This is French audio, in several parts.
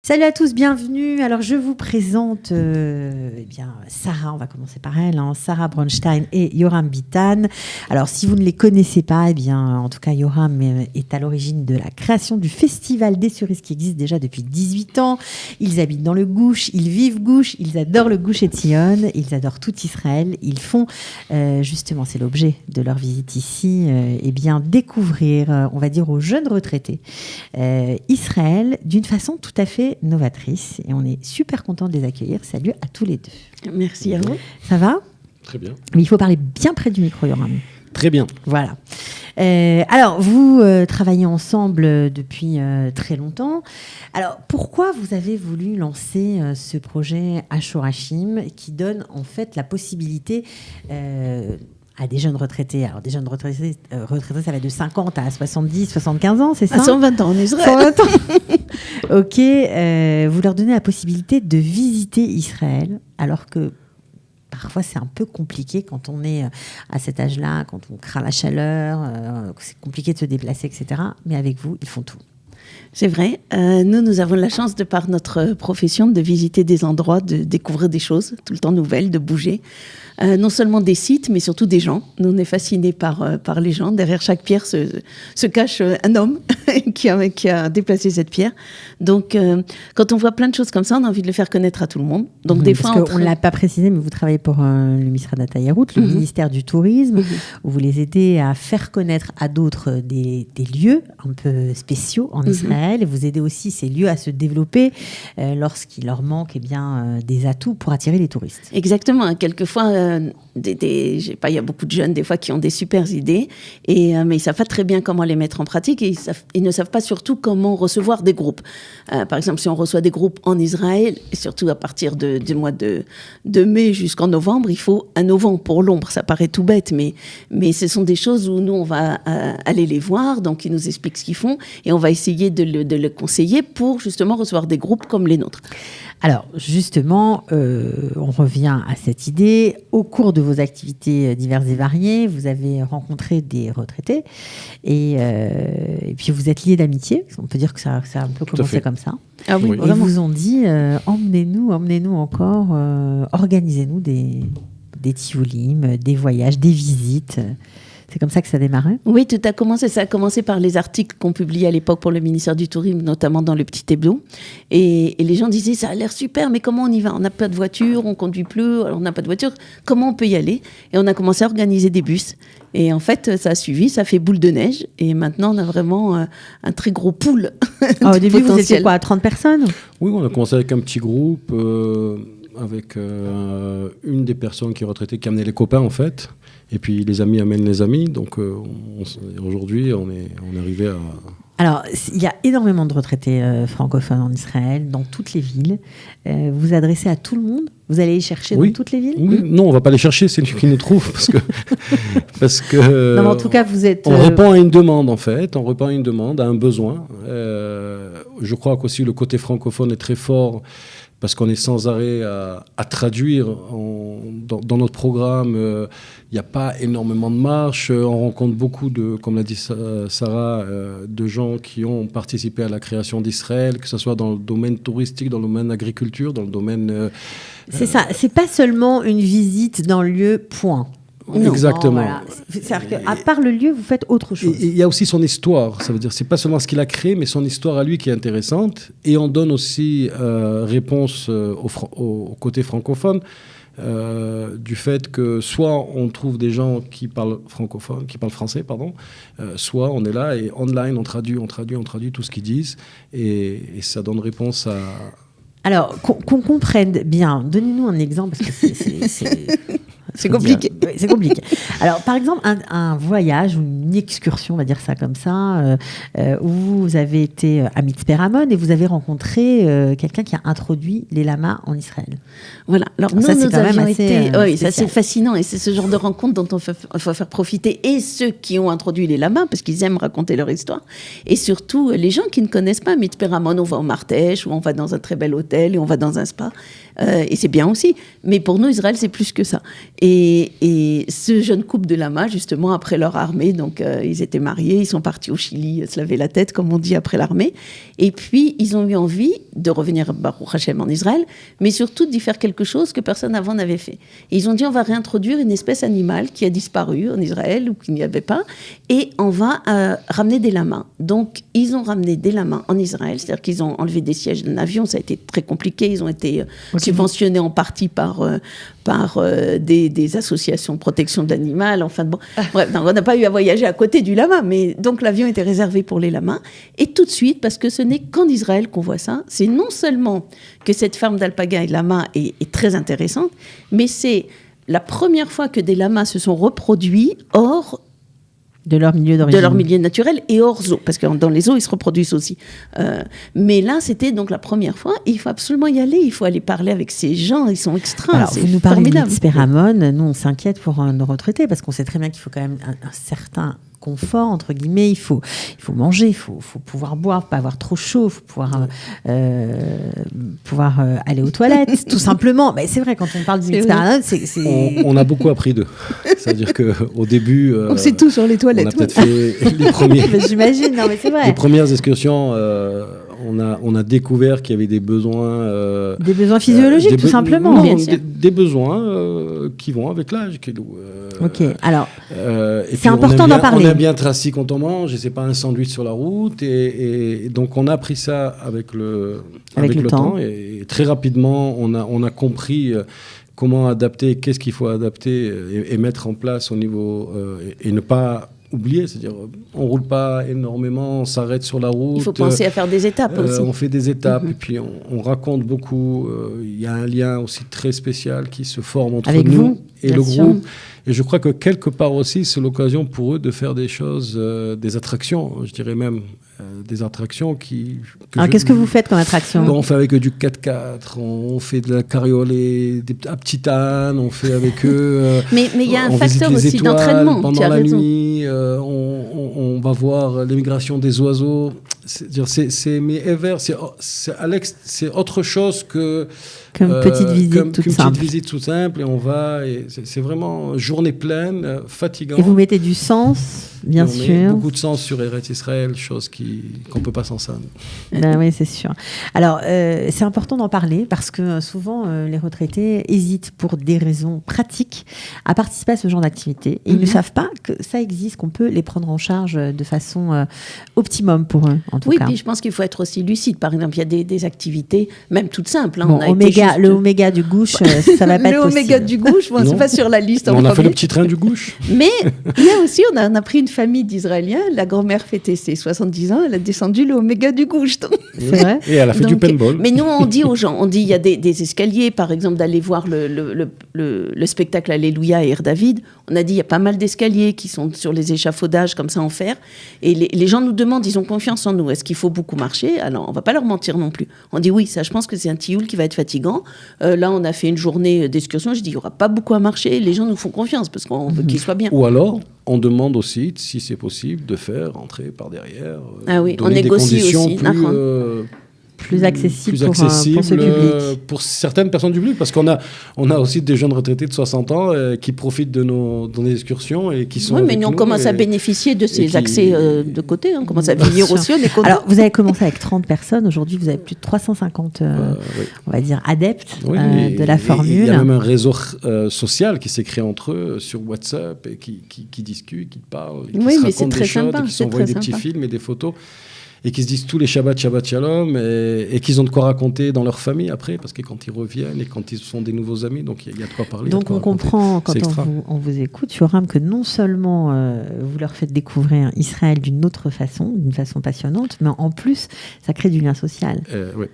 Salut à tous, bienvenue. Alors je vous présente Sarah, on va commencer par elle, Sarah Bronstein et Yoram Bitan. Alors si vous ne les connaissez pas, en tout cas Yoram est à l'origine de la création du Festival des Cerises qui existe déjà depuis 18 ans. Ils habitent dans le Gouche, ils vivent Gouche, ils adorent le Gouche Etzion, ils adorent tout Israël. Ils font, justement, c'est l'objet de leur visite ici, découvrir, on va dire aux jeunes retraités, Israël d'une façon tout à fait novatrice, et on est super content de les accueillir. Salut à tous les deux. Merci à vous. Ça va ? Très bien. Mais il faut parler bien près du micro, Yoram. Très bien. Voilà. Alors, vous travaillez ensemble depuis très longtemps. Alors, pourquoi vous avez voulu lancer ce projet Ashorachim qui donne en fait la possibilité à des jeunes retraités. Alors, des jeunes retraités, ça va de 50 à 70, 75 ans, c'est ça ? À 120 ans en Israël. 120 ans. Ok. Vous leur donnez la possibilité de visiter Israël, alors que parfois c'est un peu compliqué quand on est à cet âge-là, quand on craint la chaleur, c'est compliqué de se déplacer, etc. Mais avec vous, ils font tout. C'est vrai. Nous avons la chance, de par notre profession, de visiter des endroits, de découvrir des choses tout le temps nouvelles, de bouger. Non seulement des sites, mais surtout des gens. Nous, on est fascinés par les gens. Derrière chaque pierre se cache un homme qui a déplacé cette pierre. Donc, quand on voit plein de choses comme ça, on a envie de le faire connaître à tout le monde. Donc, des fois, on ne l'a pas précisé, mais vous travaillez pour le Misrad HaTayarout, le ministère du Tourisme, où vous les aidez à faire connaître à d'autres des lieux un peu spéciaux en Israël. Et vous aidez aussi ces lieux à se développer lorsqu'il leur manque des atouts pour attirer les touristes. Exactement. Quelquefois, il y a beaucoup de jeunes des fois qui ont des super idées, mais ils ne savent pas très bien comment les mettre en pratique, et ils ne savent pas surtout comment recevoir des groupes. Par exemple, si on reçoit des groupes en Israël, et surtout à partir du mois de mai jusqu'en novembre, il faut un auvent pour l'ombre. Ça paraît tout bête, mais ce sont des choses où nous, on va aller les voir, donc ils nous expliquent ce qu'ils font, et on va essayer de le conseiller pour justement recevoir des groupes comme les nôtres. Alors, justement, on revient à cette idée. Au cours de vos activités diverses et variées, vous avez rencontré des retraités et puis vous êtes liés d'amitié. On peut dire que ça a un peu commencé comme ça. Ah oui, et vraiment. ils vous ont dit, emmenez-nous encore, organisez-nous des tioulim, des voyages, des visites. C'est comme ça que ça démarrait ? Oui, ça a commencé par les articles qu'on publiait à l'époque pour le ministère du Tourisme, notamment dans le Petit Hebdo. Et les gens disaient, ça a l'air super, mais comment on y va ? On n'a pas de voiture, on ne conduit plus, alors on n'a pas de voiture. Comment on peut y aller ? Et on a commencé à organiser des bus. Et en fait, ça a suivi, ça fait boule de neige. Et maintenant, on a vraiment un très gros pool. Au début, vous étiez quoi, 30 personnes ? Oui, on a commencé avec un petit groupe, avec une des personnes qui est retraitée, qui amenait les copains, en fait. Et puis les amis amènent les amis, donc aujourd'hui on est arrivé à... Alors, il y a énormément de retraités francophones en Israël, dans toutes les villes. Vous adressez à tout le monde ? Vous allez les chercher dans toutes les villes ? Oui, non, on ne va pas les chercher, c'est lui qui nous trouve, parce que non, mais en tout cas, vous êtes... On répond à une demande, en fait, on répond à une demande, à un besoin. Je crois qu'aussi le côté francophone est très fort, parce qu'on est sans arrêt à traduire dans notre programme. Il n'y a pas énormément de marches. On rencontre beaucoup comme l'a dit Sarah, de gens qui ont participé à la création d'Israël, que ce soit dans le domaine touristique, dans le domaine agriculture, dans le domaine... C'est ça, c'est pas seulement une visite dans le lieu, point. Non. Exactement. Voilà. C'est-à-dire qu'à part le lieu, vous faites autre chose. Il y a aussi son histoire. Ça veut dire, c'est pas seulement ce qu'il a créé, mais son histoire à lui qui est intéressante. Et on donne aussi réponse au côté francophone, du fait que soit on trouve des gens qui parlent français, soit on est là et online, on traduit tout ce qu'ils disent, et ça donne réponse à... Alors, qu'on comprenne bien, donnez-nous un exemple, parce que c'est compliqué. C'est compliqué. Alors, par exemple, un voyage ou une excursion, on va dire ça comme ça, où vous avez été à Mitzpeh Ramon et vous avez rencontré quelqu'un qui a introduit les lamas en Israël. Voilà. Alors, ça, c'est quand même assez oui, ça c'est fascinant, et c'est ce genre de rencontre dont il faut faire profiter et ceux qui ont introduit les lamas, parce qu'ils aiment raconter leur histoire, et surtout les gens qui ne connaissent pas Mitzpeh Ramon. On va au Martèche, ou on va dans un très bel hôtel, et on va dans un spa. Et c'est bien aussi. Mais pour nous, Israël, c'est plus que ça. Et ce jeune couple de Lama, justement, après leur armée, donc ils étaient mariés, ils sont partis au Chili se laver la tête, comme on dit, après l'armée. Et puis, ils ont eu envie de revenir, Baruch Hashem, en Israël, mais surtout d'y faire quelque chose que personne avant n'avait fait. Et ils ont dit, on va réintroduire une espèce animale qui a disparu en Israël ou qu'il n'y avait pas, et on va ramener des lamas. Donc, ils ont ramené des lamas en Israël, c'est-à-dire qu'ils ont enlevé des sièges d'un avion, ça a été très compliqué, ils ont été subventionnés en partie par des associations de protection de l'animal, enfin bon. Bref, donc on n'a pas eu à voyager à côté du lama, mais donc l'avion était réservé pour les lamas. Et tout de suite, parce que ce n'est qu'en Israël qu'on voit ça, c'est non seulement que cette ferme d'alpaga et de lama est très intéressante, mais c'est la première fois que des lamas se sont reproduits hors de leur milieu d'origine. De leur milieu naturel et hors zoo, parce que dans les zoos, ils se reproduisent aussi. Mais là, c'était donc la première fois. Il faut absolument y aller. Il faut aller parler avec ces gens. Ils sont extra. Alors, vous nous parlez de Mitzpéramon. Nous, on s'inquiète pour nos retraités, parce qu'on sait très bien qu'il faut quand même un certain confort, entre guillemets. Il faut manger, il faut pouvoir boire, pas avoir trop chaud, il faut pouvoir aller aux toilettes, tout simplement. Mais c'est vrai, quand on parle du Mitzpéramon, on a beaucoup appris d'eux. C'est-à-dire qu'au début... on sait tout sur les toilettes. On a peut-être fait les premiers... J'imagine, non mais c'est vrai. Les premières excursions... On a découvert qu'il y avait des besoins... des besoins physiologiques, tout simplement. Non, des besoins qui vont avec l'âge. Ok, alors, c'est important d'en parler. On a bien tracé quand on mange, et c'est pas un sandwich sur la route. Et donc, on a appris ça avec le temps. Et très rapidement, on a compris... comment adapter, qu'est-ce qu'il faut adapter et mettre en place au niveau... et ne pas... oublier, c'est-à-dire on roule pas énormément, on s'arrête sur la route. Il faut penser à faire des étapes aussi. On fait des étapes et puis on raconte beaucoup. Il y a un lien aussi très spécial qui se forme entre avec nous et le sûr. groupe. Et je crois que quelque part aussi, c'est l'occasion pour eux de faire des choses, des attractions, je dirais même. Des attractions Alors, qu'est-ce que vous faites comme attraction ? On fait avec eux du 4x4, on fait de la carriole, un petit âne, on fait avec eux... mais il y a un facteur aussi d'entraînement. Pendant la nuit, on va voir l'émigration des oiseaux. C'est autre chose qu'une petite visite toute simple. Et on va, et c'est vraiment journée pleine, fatigante. Et vous mettez du sens, bien sûr. On met beaucoup de sens sur Eretz Israël, chose qu'on ne peut pas sans ça. Ben oui, c'est sûr. Alors, c'est important d'en parler parce que souvent, les retraités hésitent pour des raisons pratiques à participer à ce genre d'activité. Et ils ne savent pas que ça existe, qu'on peut les prendre en charge de façon optimum pour eux, en tout cas. Oui, puis je pense qu'il faut être aussi lucide. Par exemple, il y a des activités, même toutes simples. Bon, le oméga du gouche, ça va pas être possible. Le oméga du gouche, bon, c'est pas sur la liste. On a fait le petit train du gouche. Mais il y a aussi, on a pris une famille d'Israéliens. La grand-mère fêtait ses 70 ans, elle a descendu le oméga du gouche. C'est vrai. Et elle a fait du paintball. Mais nous, on dit aux gens, il y a des escaliers, par exemple, d'aller voir le spectacle Alléluia et Air David. On a dit, il y a pas mal d'escaliers qui sont sur les échafaudages comme ça en fer. Et les gens nous demandent, ils ont confiance en nous. Est-ce qu'il faut beaucoup marcher ? Alors, on va pas leur mentir non plus. On dit oui, ça, je pense que c'est un tioul qui va être fatigant. Là, on a fait une journée d'excursion. Je dis, il y aura pas beaucoup à marcher. Les gens nous font confiance parce qu'on veut qu'ils soient bien. Ou alors, on demande aussi, si c'est possible, de faire entrer par derrière. Ah oui, on négocie aussi. Plus accessible pour ce public. Pour certaines personnes du public, parce qu'on a aussi des jeunes retraités de 60 ans qui profitent de nos excursions et qui sont oui, mais nous, on commence à bénéficier de ces accès de côté. On commence à vieillir aussi, on est content. Alors, vous avez commencé avec 30 personnes. Aujourd'hui, vous avez plus de 350, on va dire, adeptes de la formule. Il y a même un réseau social qui s'est créé entre eux sur WhatsApp et qui discutent, qui parlent, qui se racontent des choses, qui s'envoient des petits films et des photos. Et qui se disent tous les Shabbat Shalom, et qu'ils ont de quoi raconter dans leur famille après, parce que quand ils reviennent et quand ils sont des nouveaux amis, donc il y a de quoi parler. Donc on comprend, quand on vous écoute, Yoram, que non seulement vous leur faites découvrir Israël d'une autre façon, d'une façon passionnante, mais en plus, ça crée du lien social. Oui.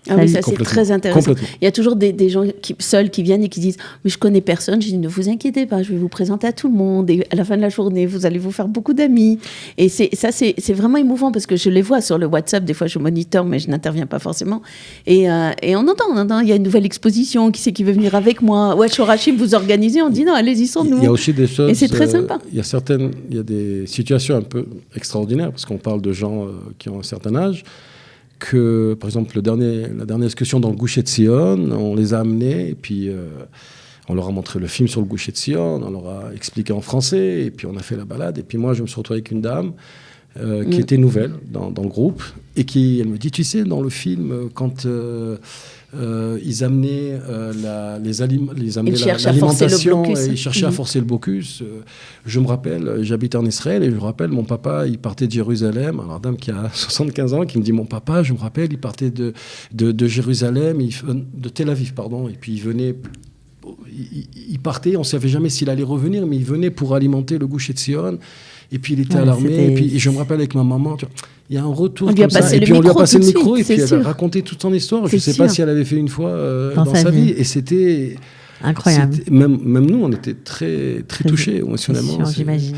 Ah oui, ça c'est très intéressant. Il y a toujours des gens seuls qui viennent et qui disent « mais je connais personne ». Je dis « ne vous inquiétez pas, je vais vous présenter à tout le monde et à la fin de la journée, vous allez vous faire beaucoup d'amis ». Et c'est vraiment émouvant parce que je les vois sur le WhatsApp, des fois je monitor mais je n'interviens pas forcément. Et on entend, il y a une nouvelle exposition, qui c'est qui veut venir avec moi ? Ouais, Shorachim, vous organisez, on dit « non, allez-y sans nous ». Il y a aussi des choses… Et c'est très sympa. Il y a des situations un peu extraordinaires parce qu'on parle de gens qui ont un certain âge. que, par exemple, la dernière excursion dans le Gush Etzion, on les a amenés et puis on leur a montré le film sur le Gush Etzion, on leur a expliqué en français et puis on a fait la balade. Et puis moi, je me suis retrouvé avec une dame qui était nouvelle dans le groupe et elle me dit, tu sais, dans le film, quand ils amenaient l'alimentation et ils cherchaient à forcer le blocus. Je me rappelle, j'habite en Israël et je me rappelle, mon papa, il partait de Jérusalem. Alors, dame qui a 75 ans, qui me dit, mon papa, je me rappelle, il partait de Jérusalem, de Tel Aviv, pardon, et puis il venait... Il partait, on ne savait jamais s'il allait revenir, mais il venait pour alimenter le Gush Etzion. Et puis il était à l'armée. Et je me rappelle avec ma maman, il y a un retour comme ça. Et puis on lui a passé le micro et puis elle a raconté toute son histoire. Je ne sais pas si elle avait fait une fois dans sa vie. Et c'était incroyable. Même nous, on était très touchés émotionnellement. J'imagine.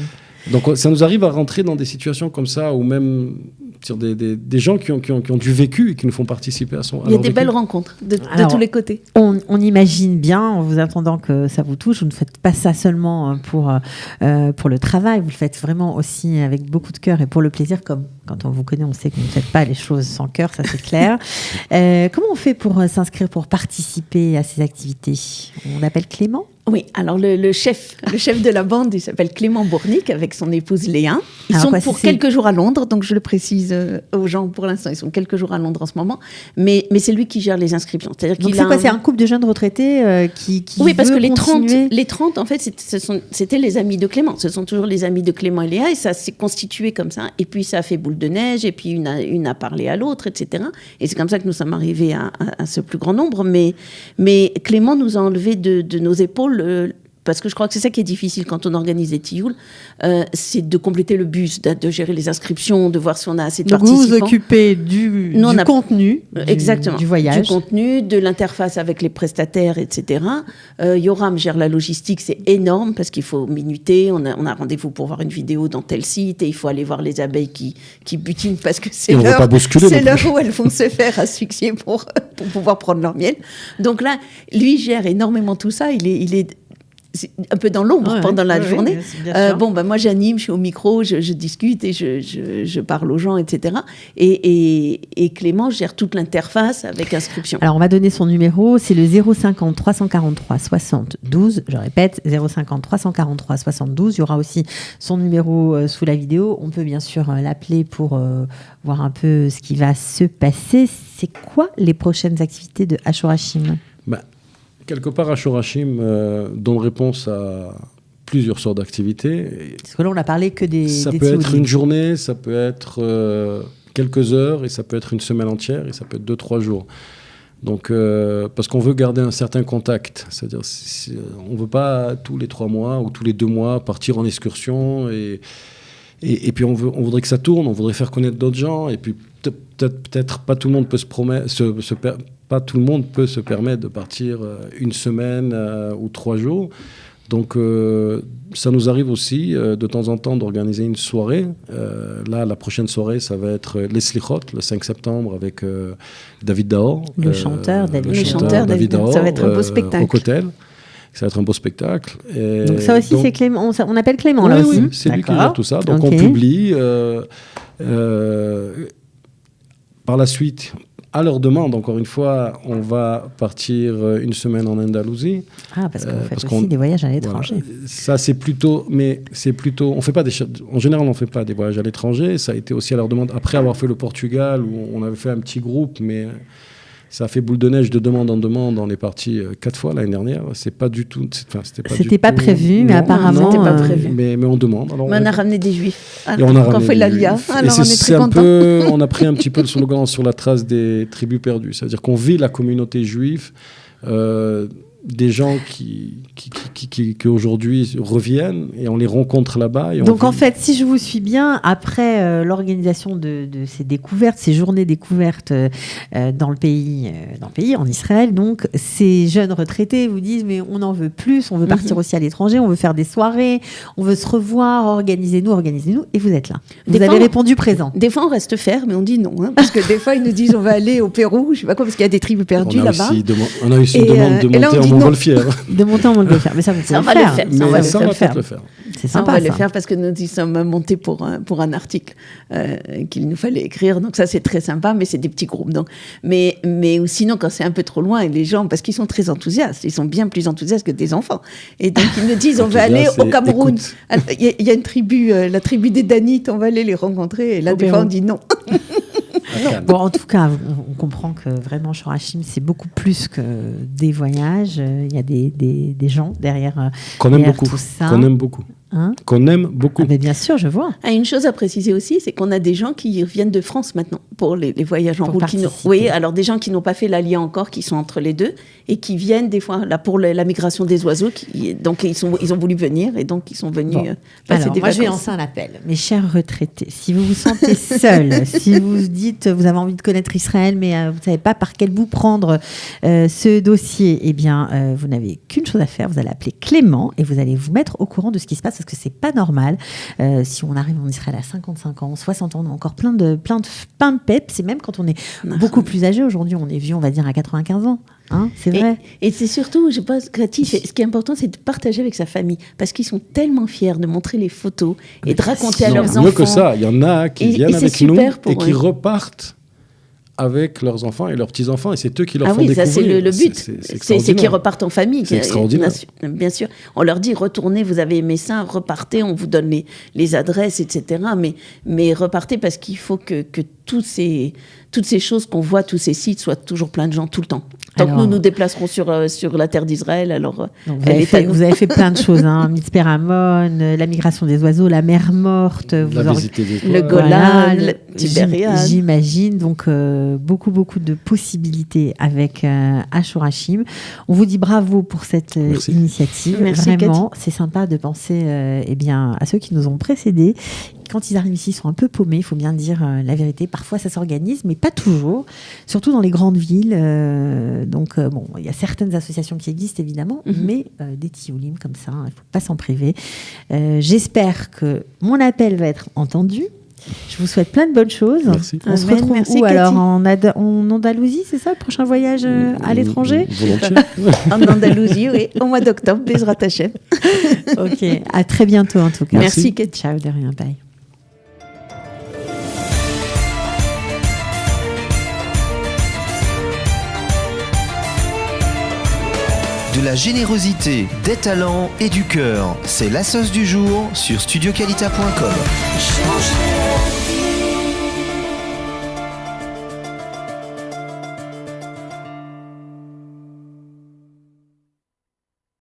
Donc ça nous arrive à rentrer dans des situations comme ça, ou même sur des gens qui ont du vécu et qui nous font participer à son. Il y a des belles rencontres de tous les côtés. On imagine bien, en vous attendant que ça vous touche, vous ne faites pas ça seulement pour le travail, vous le faites vraiment aussi avec beaucoup de cœur et pour le plaisir, comme quand on vous connaît, on sait que vous ne faites pas les choses sans cœur, ça c'est clair. Comment on fait pour s'inscrire, pour participer à ces activités ? On appelle Clément ? Oui, alors le chef de la bande, il s'appelle Clément Bournic avec son épouse Léa. Ils sont pour quelques jours à Londres, donc je le précise aux gens pour l'instant, ils sont quelques jours à Londres en ce moment, mais c'est lui qui gère les inscriptions. C'est-à-dire donc c'est un couple de jeunes retraités qui oui, parce que les 30 en fait, c'était les amis de Clément. Ce sont toujours les amis de Clément et Léa, et ça s'est constitué comme ça. Et puis ça a fait boule de neige, et puis une a parlé à l'autre, etc. Et c'est comme ça que nous sommes arrivés à ce plus grand nombre. Mais Clément nous a enlevé de nos épaules. Parce que je crois que c'est ça qui est difficile quand on organise des tilleuls, c'est de compléter le bus, de gérer les inscriptions, de voir si on a assez de participants. Vous vous occupez du contenu, exactement, du voyage. Du contenu, de l'interface avec les prestataires, etc. Yoram gère la logistique, c'est énorme parce qu'il faut minuter, on a rendez-vous pour voir une vidéo dans tel site et il faut aller voir les abeilles qui butinent parce que c'est l'heure où elles vont se faire asphyxier pour pouvoir prendre leur miel. Donc là, lui gère énormément tout ça, il est un peu dans l'ombre pendant la journée. Moi j'anime, je suis au micro, je discute et je parle aux gens, etc. Et Clément gère toute l'interface avec inscription. Alors on va donner son numéro, c'est le 050 343 72. Je répète, 050 343 72. Il y aura aussi son numéro sous la vidéo. On peut bien sûr l'appeler pour voir un peu ce qui va se passer. C'est quoi les prochaines activités de Hashorachim ? Quelque part, Hashorachim donne réponse à plusieurs sortes d'activités. Parce que là, on n'a parlé que des Ça peut être une journée, ça peut être quelques heures, et ça peut être une semaine entière, et ça peut être 2-3 jours. Donc, parce qu'on veut garder un certain contact. C'est-à-dire, on ne veut pas tous les 3 mois ou tous les 2 mois partir en excursion. Et puis, on voudrait que ça tourne, on voudrait faire connaître d'autres gens. Et puis, peut-être pas tout le monde peut pas tout le monde peut se permettre de partir une semaine ou 3 jours. Donc, ça nous arrive aussi de temps en temps d'organiser une soirée. Là, la prochaine soirée, ça va être les Slichot, le 5 septembre, avec David Daor. Le chanteur David Daor. Ça va être un beau spectacle. Au Cotel. Ça va être un beau spectacle. Et donc ça aussi, c'est Clément. On appelle Clément, là aussi. Oui, c'est lui qui gère tout ça. Donc, on publie. Par la suite... À leur demande, encore une fois, on va partir une semaine en Andalousie. Ah, parce qu'on fait aussi des voyages à l'étranger. Voilà. Ça, c'est plutôt... On fait pas en général, on ne fait pas des voyages à l'étranger. Ça a été aussi à leur demande, après avoir fait le Portugal, où on avait fait un petit groupe, mais ça a fait boule de neige de demande en demande. On est parti 4 fois l'année dernière. C'est pas du tout... C'était pas prévu, mais apparemment... C'était pas prévu. Mais on demande. Alors, on a ramené des Juifs. Et on a ramené fait l'Alia. Alors on est très contents. On a pris un petit peu le slogan sur la trace des tribus perdues. C'est-à-dire qu'on vit la communauté juive, des gens qui aujourd'hui reviennent et on les rencontre là-bas. Donc en fait, si je vous suis bien, après l'organisation de ces découvertes, ces journées découvertes dans le pays, en Israël, donc ces jeunes retraités vous disent mais on en veut plus, on veut partir aussi à l'étranger, on veut faire des soirées, on veut se revoir, organisez-nous, et vous êtes là. Vous avez répondu présent. Des fois on reste faire, mais on dit non, parce que des fois ils nous disent on va aller au Pérou, je sais pas quoi, parce qu'il y a des tribus perdues là-bas. On a aussi une demande de monter en en Montgolfière. De monter en Montgolfière. Mais ça, vous pouvez Ça, on va le faire. Mais Ça, on va ça, on va peut-être le faire. C'est Ça, on sympa, va le ça. faire parce que nous y sommes montés pour un article qu'il nous fallait écrire. Donc ça, c'est très sympa, mais c'est des petits groupes. Donc, mais sinon, quand c'est un peu trop loin, les gens, parce qu'ils sont très enthousiastes, ils sont bien plus enthousiastes que des enfants. Et donc, ils nous disent, on va aller au Cameroun. Il y a une tribu, la tribu des Danites, on va aller les rencontrer. Et là, des fois, on dit non. Bon, en tout cas, on comprend que vraiment, Shorashim, c'est beaucoup plus que des voyages. Il y a des gens derrière, Qu'on aime derrière beaucoup. tout ça. Qu'on aime beaucoup. Hein, Qu'on aime beaucoup. ah, mais bien sûr, je vois. Ah, une chose à préciser aussi, c'est qu'on a des gens qui viennent de France maintenant pour les voyages en Pour route. participer. Oui, alors des gens qui n'ont pas fait l'allié encore, qui sont entre les deux et qui viennent des fois là pour la migration des oiseaux. Donc ils ont voulu venir et donc ils sont venus Bon. passer Alors, des moi, je vais vacances. lancer un appel. Mes chers retraités, si vous vous sentez seul, si vous dites vous avez envie de connaître Israël, mais vous ne savez pas par quel bout prendre ce dossier, eh bien, vous n'avez qu'une chose à faire. Vous allez appeler Clément et vous allez vous mettre au courant de ce qui se passe parce que c'est pas normal. Si on arrive en Israël à 55 ans, 60 ans, on a encore plein de peps. C'est même quand on est beaucoup plus âgé. Aujourd'hui, on est vieux, on va dire, à 95 ans. Hein, c'est vrai. Et c'est surtout, je pense, Cathy, ce qui est important, c'est de partager avec sa famille. Parce qu'ils sont tellement fiers de montrer les photos et de raconter à Non, leurs enfants. mieux que ça, il y en a qui viennent c'est avec nous super pour et qui eux. repartent avec leurs enfants et leurs petits-enfants. Et c'est eux qui leur Ah font oui, ça découvrir. c'est le but. C'est extraordinaire. qu'ils repartent en famille. C'est extraordinaire. Bien sûr. On leur dit, retournez, vous avez aimé ça, repartez, on vous donne les adresses, etc. Mais repartez parce qu'il faut que toutes ces choses qu'on voit, tous ces sites, soient toujours plein de gens tout le temps. Tant que nous nous déplacerons sur la terre d'Israël, alors donc vous avez fait plein de choses, hein. Mitzpeh Ramon, la migration des oiseaux, la mer morte, le Golan, le Tibériade. J'imagine, donc beaucoup de possibilités avec Shorashim. On vous dit bravo pour cette initiative. Merci, vraiment, c'est sympa de penser à ceux qui nous ont précédés. Quand ils arrivent ici, ils sont un peu paumés, il faut bien dire la vérité. Parfois, ça s'organise, mais pas toujours, surtout dans les grandes villes. Il y a certaines associations qui existent, évidemment, mais des tioulim comme ça, il ne faut pas s'en priver. J'espère que mon appel va être entendu. Je vous souhaite plein de bonnes choses. Merci. On se retrouve où alors en Andalousie, c'est ça, le prochain voyage à l'étranger? Volontiers. En Andalousie, oui, au mois d'octobre, Bezrat Hashem. Ok, à très bientôt en tout cas. Merci, Kate. Ciao, de rien, bye. De la générosité, des talents et du cœur. C'est la sauce du jour sur studioqualita.com.